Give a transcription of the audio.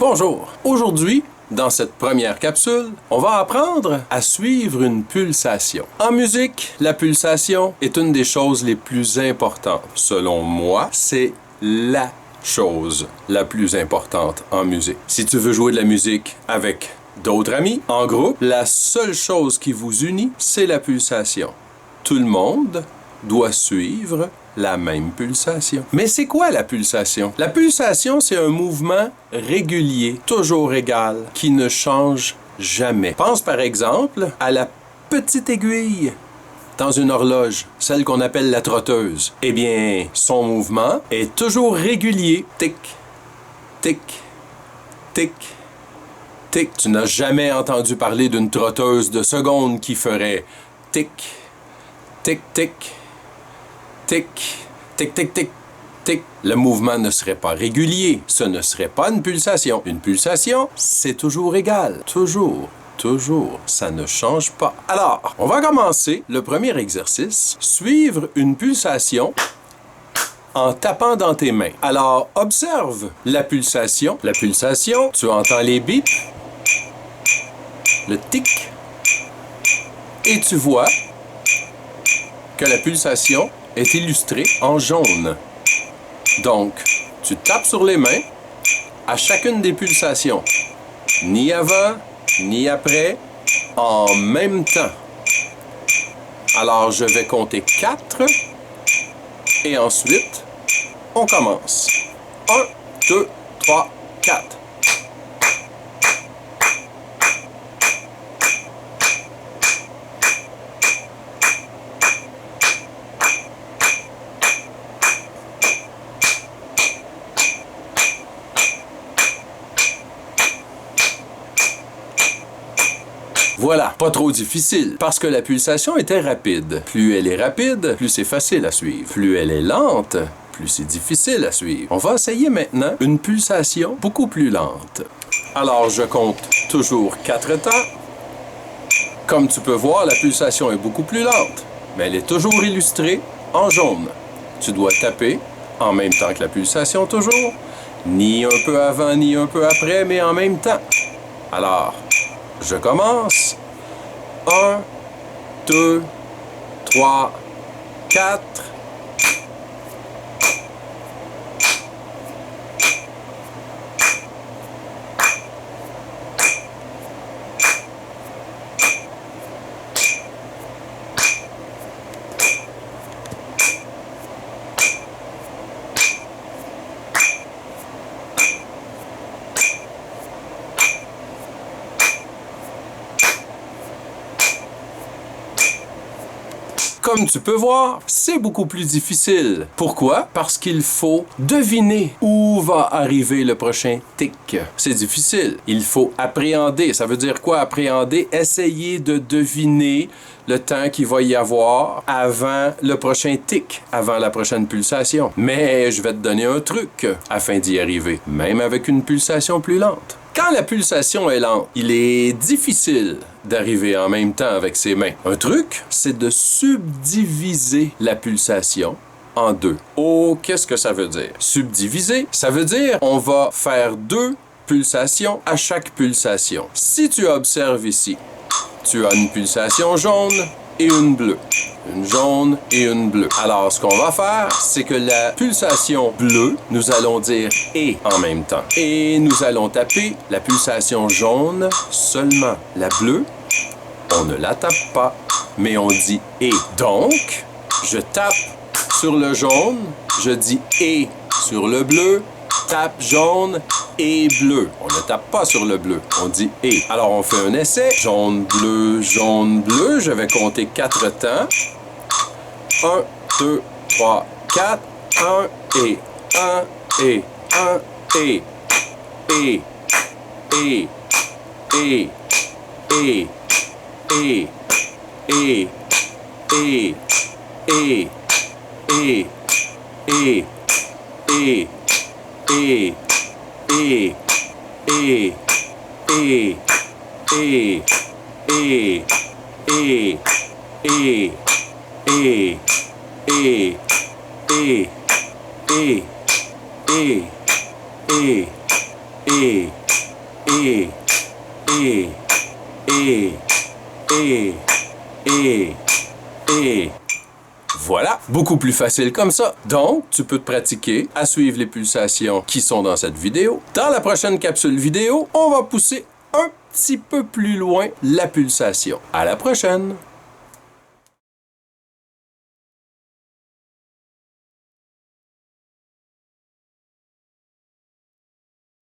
Bonjour! Aujourd'hui, dans cette première capsule, on va apprendre à suivre une pulsation. En musique, la pulsation est une des choses les plus importantes. Selon moi, c'est la chose la plus importante en musique. Si tu veux jouer de la musique avec d'autres amis, en groupe, la seule chose qui vous unit, c'est la pulsation. Tout le monde doit suivre la même pulsation. Mais c'est quoi la pulsation? La pulsation, c'est un mouvement régulier, toujours égal, qui ne change jamais. Pense par exemple à la petite aiguille dans une horloge, celle qu'on appelle la trotteuse. Eh bien, son mouvement est toujours régulier. Tic, tic, tic, tic. Tu n'as jamais entendu parler d'une trotteuse de seconde qui ferait tic, tic, tic, tic, tic, tic, tic, tic. Le mouvement ne serait pas régulier. Ce ne serait pas une pulsation. Une pulsation, c'est toujours égal. Toujours. Toujours. Ça ne change pas. Alors, on va commencer le premier exercice. Suivre une pulsation en tapant dans tes mains. Alors, observe la pulsation. La pulsation, tu entends les bips, le tic, et tu vois que la pulsation est illustrée en jaune. Donc, tu tapes sur les mains à chacune des pulsations. Ni avant, ni après, en même temps. Alors, je vais compter 4 et ensuite, on commence. 1, 2, 3, 4. Voilà, pas trop difficile, parce que la pulsation était rapide. Plus elle est rapide, plus c'est facile à suivre. Plus elle est lente, plus c'est difficile à suivre. On va essayer maintenant une pulsation beaucoup plus lente. Alors, je compte toujours 4 temps. Comme tu peux voir, la pulsation est beaucoup plus lente, mais elle est toujours illustrée en jaune. Tu dois taper en même temps que la pulsation toujours, ni un peu avant, ni un peu après, mais en même temps. Alors, je commence. 1, 2, 3, 4. Comme tu peux voir, c'est beaucoup plus difficile. Pourquoi? Parce qu'il faut deviner où va arriver le prochain tic. C'est difficile. Il faut appréhender. Ça veut dire quoi, appréhender? Essayer de deviner le temps qu'il va y avoir avant le prochain tic, avant la prochaine pulsation. Mais je vais te donner un truc afin d'y arriver, même avec une pulsation plus lente. Quand la pulsation est lente, il est difficile d'arriver en même temps avec ses mains. Un truc, c'est de subdiviser la pulsation en 2. Oh, qu'est-ce que ça veut dire? Subdiviser, ça veut dire on va faire 2 pulsations à chaque pulsation. Si tu observes ici, tu as une pulsation jaune et une bleue. Une jaune et une bleue. Alors, ce qu'on va faire, c'est que la pulsation bleue, nous allons dire « et » en même temps. Et nous allons taper la pulsation jaune seulement. La bleue, on ne la tape pas, mais on dit « et ». Donc, je tape sur le jaune, je dis « et » sur le bleu, tape jaune et bleu. On ne tape pas sur le bleu, on dit « et ». Alors, on fait un essai. Jaune, bleu, jaune, bleu. Je vais compter 4 temps. 1, 2, 3, 4. 1 et 1 et 1 et et et et et et et et et et et et et et et et, et, et, et, et, et. Voilà, beaucoup plus facile comme ça. Donc, tu peux te pratiquer à suivre les pulsations qui sont dans cette vidéo. Dans la prochaine capsule vidéo, on va pousser un petit peu plus loin la pulsation. À la prochaine!